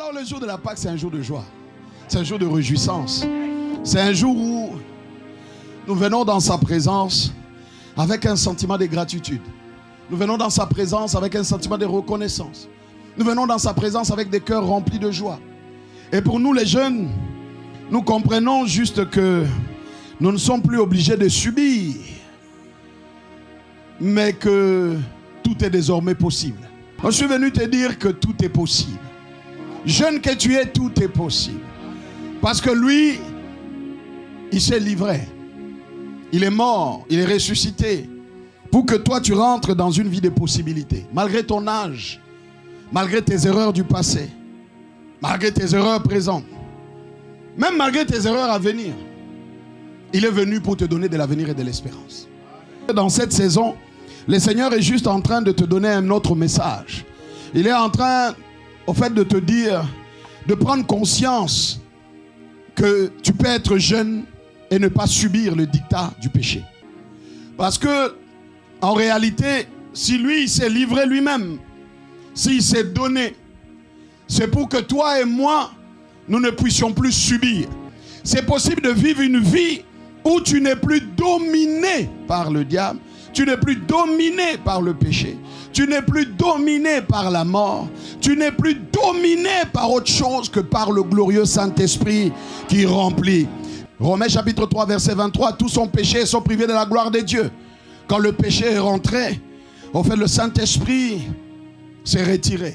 Alors le jour de la Pâque, c'est un jour de joie. C'est un jour de réjouissance. C'est un jour où nous venons dans sa présence avec un sentiment de gratitude. Nous venons dans sa présence avec un sentiment de reconnaissance. Nous venons dans sa présence avec des cœurs remplis de joie. Et pour nous les jeunes, nous comprenons juste que nous ne sommes plus obligés de subir, mais que tout est désormais possible. Je suis venu te dire que tout est possible. Jeune que tu es, tout est possible. Parce que lui, il s'est livré. Il est mort, il est ressuscité. Pour que toi, tu rentres dans une vie de possibilités. Malgré ton âge, malgré tes erreurs du passé, malgré tes erreurs présentes, même malgré tes erreurs à venir, il est venu pour te donner de l'avenir et de l'espérance. Dans cette saison, le Seigneur est juste en train de te donner un autre message. Il est en train, au fait, de te dire, de prendre conscience que tu peux être jeune et ne pas subir le dictat du péché. Parce que, en réalité, si lui, il s'est livré lui-même, s'il s'est donné, c'est pour que toi et moi, nous ne puissions plus subir. C'est possible de vivre une vie où tu n'es plus dominé par le diable, tu n'es plus dominé par le péché, tu n'es plus dominé par la mort, tu n'es plus dominé par autre chose que par le glorieux Saint-Esprit qui remplit. Romains chapitre 3 verset 23, tous sont péchés et sont privés de la gloire de Dieu. Quand le péché est rentré, au fait, le Saint-Esprit s'est retiré.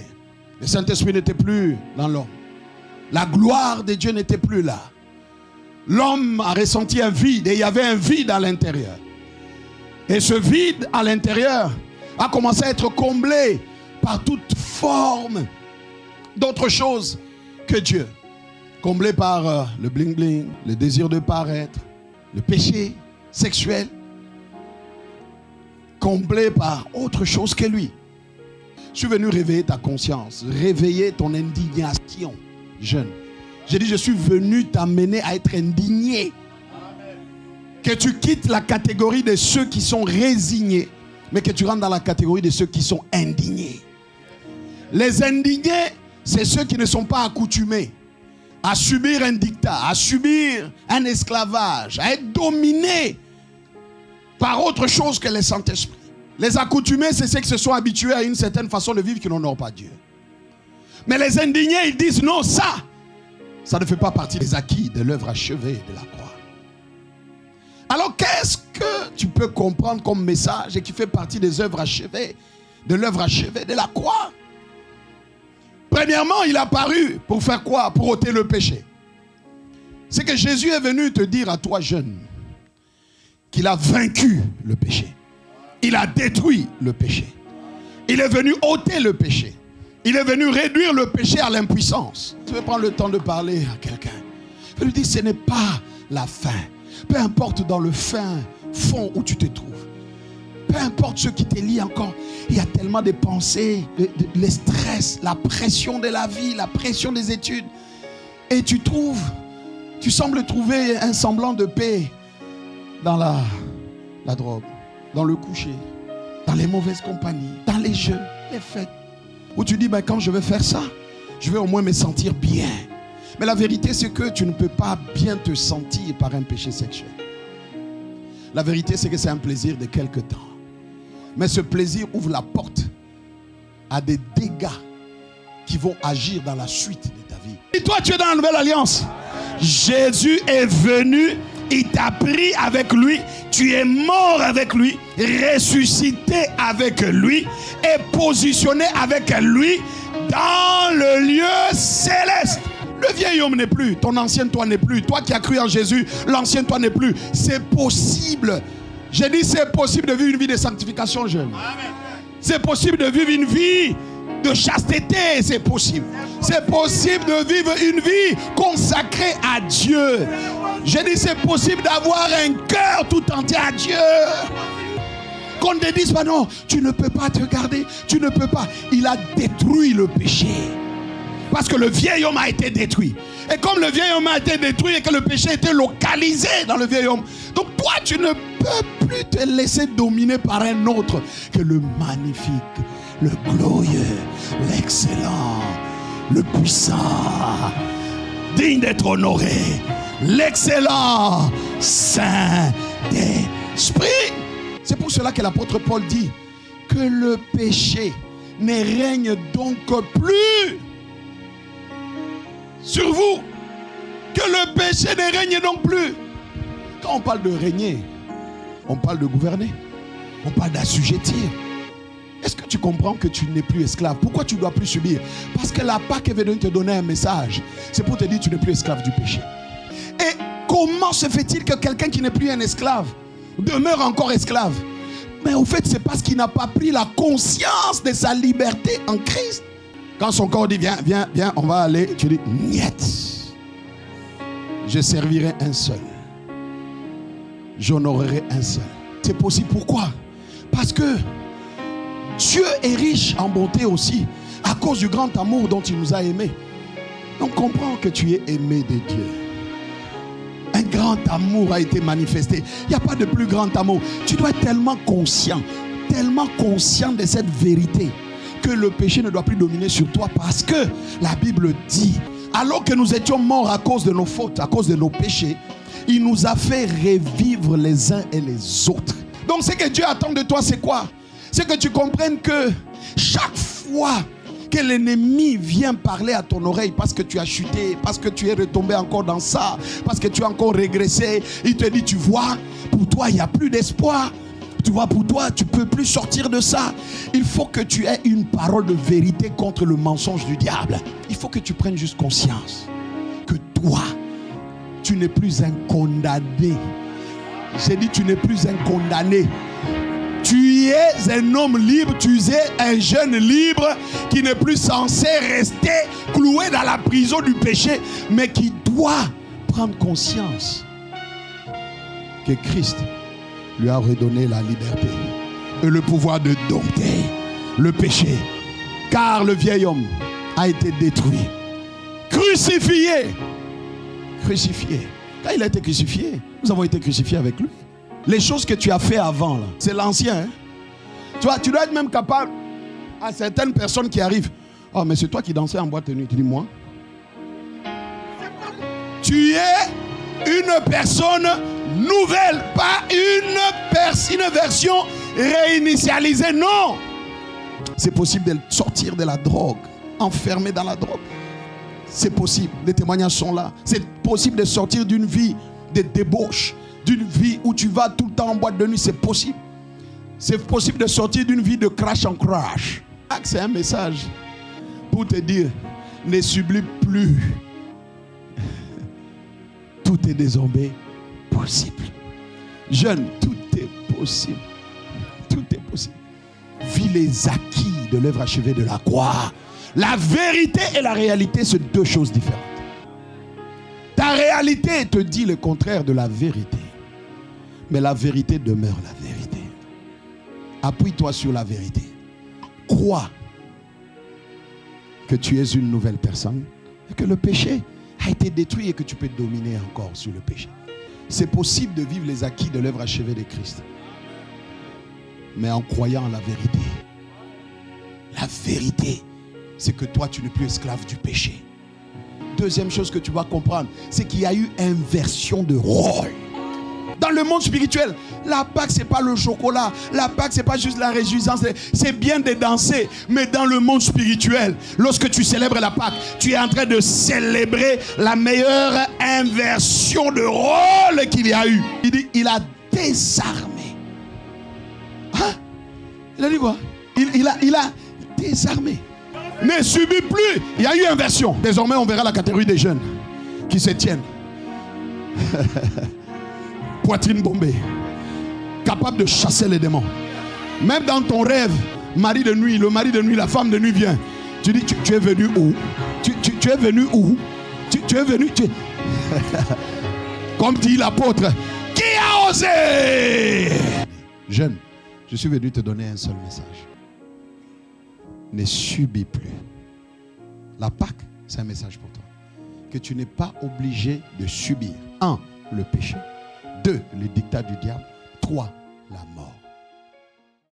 Le Saint-Esprit n'était plus dans l'homme. La gloire de Dieu n'était plus là. L'homme a ressenti un vide et il y avait un vide à l'intérieur. Et ce vide à l'intérieur a commencé à être comblé par toute forme d'autre chose que Dieu. Comblé par le bling-bling, le désir de paraître, le péché sexuel. Comblé par autre chose que lui. Je suis venu réveiller ta conscience, réveiller ton indignation, jeune. J'ai dit, je suis venu t'amener à être indigné. Que tu quittes la catégorie de ceux qui sont résignés, mais que tu rentres dans la catégorie de ceux qui sont indignés. Les indignés, c'est ceux qui ne sont pas accoutumés à subir un dictat, à subir un esclavage, à être dominés par autre chose que le Saint-Esprit. Les accoutumés, c'est ceux qui se sont habitués à une certaine façon de vivre qui n'honorent pas Dieu. Mais les indignés, ils disent non, ça ne fait pas partie des acquis de l'œuvre achevée de la croix. Alors qu'est-ce que tu peux comprendre comme message et qui fait partie des œuvres achevées, de l'œuvre achevée de la croix? Premièrement, il est apparu pour faire quoi? Pour ôter le péché. C'est que Jésus est venu te dire à toi jeune qu'il a vaincu le péché. Il a détruit le péché. Il est venu ôter le péché. Il est venu réduire le péché à l'impuissance. Tu veux prendre le temps de parler à quelqu'un. Je veux lui dire, ce n'est pas la fin. Peu importe dans le fin fond où tu te trouves. Peu importe ce qui te lie encore. Il y a tellement de pensées, le stress, la pression de la vie, la pression des études. Et tu sembles trouver un semblant de paix dans la drogue, dans le coucher, dans les mauvaises compagnies, dans les jeux, les fêtes. Où tu dis, ben, quand je vais faire ça, je vais au moins me sentir bien. Mais la vérité, c'est que tu ne peux pas bien te sentir par un péché sexuel. La vérité, c'est que c'est un plaisir de quelque temps. Mais ce plaisir ouvre la porte à des dégâts qui vont agir dans la suite de ta vie. Et toi, tu es dans la nouvelle alliance. Jésus est venu, il t'a pris avec lui, tu es mort avec lui, ressuscité avec lui et positionné avec lui dans le lieu céleste. Le vieil homme n'est plus, ton ancien toi n'est plus. Toi qui as cru en Jésus, l'ancien toi n'est plus. C'est possible. J'ai dit c'est possible de vivre une vie de sanctification, jeune. C'est possible de vivre une vie de chasteté, c'est possible. C'est possible de vivre une vie consacrée à Dieu. J'ai dit c'est possible d'avoir un cœur tout entier à Dieu. Qu'on te dise pas non, tu ne peux pas te garder, tu ne peux pas. Il a détruit le péché. Parce que le vieil homme a été détruit. Et comme le vieil homme a été détruit et que le péché était localisé dans le vieil homme, donc toi tu ne peux plus te laisser dominer par un autre que le magnifique, le glorieux, l'excellent, le puissant, digne d'être honoré, l'excellent Saint-Esprit. C'est pour cela que l'apôtre Paul dit que le péché ne règne donc plus sur vous. Que le péché ne règne donc plus. Quand on parle de régner, on parle de gouverner. On parle d'assujettir. Est-ce que tu comprends que tu n'es plus esclave? Pourquoi tu ne dois plus subir? Parce que la Pâque est venue te donner un message. C'est pour te dire que tu n'es plus esclave du péché. Et comment se fait-il que quelqu'un qui n'est plus un esclave demeure encore esclave? Mais au fait, c'est parce qu'il n'a pas pris la conscience de sa liberté en Christ. Quand son corps dit viens, viens, viens, on va aller, tu dis niet. Je servirai un seul. J'honorerai un seul. C'est possible. Pourquoi? Parce que Dieu est riche en bonté aussi, à cause du grand amour dont il nous a aimés. Donc comprends que tu es aimé de Dieu. Un grand amour a été manifesté. Il n'y a pas de plus grand amour. Tu dois être tellement conscient de cette vérité, que le péché ne doit plus dominer sur toi, parce que la Bible dit, alors que nous étions morts à cause de nos fautes, à cause de nos péchés, il nous a fait revivre les uns et les autres. Donc ce que Dieu attend de toi, c'est quoi? C'est que tu comprennes que chaque fois que l'ennemi vient parler à ton oreille parce que tu as chuté, parce que tu es retombé encore dans ça, parce que tu as encore régressé, il te dit, tu vois, pour toi il n'y a plus d'espoir. Tu vois, pour toi tu ne peux plus sortir de ça. Il faut que tu aies une parole de vérité contre le mensonge du diable. Il faut que tu prennes juste conscience que toi, tu n'es plus un condamné. J'ai dit, tu n'es plus un condamné. Tu es un homme libre, tu es un jeune libre qui n'est plus censé rester cloué dans la prison du péché, mais qui doit prendre conscience que Christ lui a redonné la liberté et le pouvoir de dompter le péché. Car le vieil homme a été détruit, crucifié. Crucifié. Quand il a été crucifié, nous avons été crucifiés avec lui. Les choses que tu as fait avant, là, c'est l'ancien. Hein? Tu vois, tu dois être même capable à certaines personnes qui arrivent. Oh, mais c'est toi qui dansais en boîte de nuit. Tu dis, moi? Tu es une personne nouvelle, pas une version réinitialisée. Non! C'est possible de sortir de la drogue, enfermé dans la drogue. C'est possible. Les témoignages sont là. C'est possible de sortir d'une vie de débauche, d'une vie où tu vas tout le temps en boîte de nuit. C'est possible. C'est possible de sortir d'une vie de crash en crash. C'est un message pour te dire, ne subis plus. Tout est désormais possible. Jeune, tout est possible. Tout est possible. Vis les acquis de l'œuvre achevée de la croix. La vérité et la réalité, c'est deux choses différentes. Ta réalité te dit le contraire de la vérité. Mais la vérité demeure la vérité. Appuie-toi sur la vérité. Crois que tu es une nouvelle personne et que le péché a été détruit et que tu peux dominer encore sur le péché. C'est possible de vivre les acquis de l'œuvre achevée de Christ, mais en croyant en la vérité. La vérité, c'est que toi, tu n'es plus esclave du péché. Deuxième chose que tu vas comprendre, c'est qu'il y a eu inversion de rôle. Dans le monde spirituel, la Pâque, ce n'est pas le chocolat. La Pâque, ce n'est pas juste la réjouissance. C'est bien de danser. Mais dans le monde spirituel, lorsque tu célèbres la Pâque, tu es en train de célébrer la meilleure inversion de rôle qu'il y a eu. Il dit, il a désarmé. Hein? Il a dit quoi? Il a désarmé. Ne subis plus. Il y a eu inversion. Désormais, on verra la catégorie des jeunes qui se tiennent. Poitrine bombée, capable de chasser les démons. Même dans ton rêve, mari de nuit, le mari de nuit, la femme de nuit vient. Tu dis, tu es venu où? Tu es venu où? Tu es venu... Comme dit l'apôtre, qui a osé? Jeune, je suis venu te donner un seul message. Ne subis plus. La Pâque, c'est un message pour toi. Que tu n'es pas obligé de subir. 1. Le péché. 2. Le dictat du diable. 3. La mort.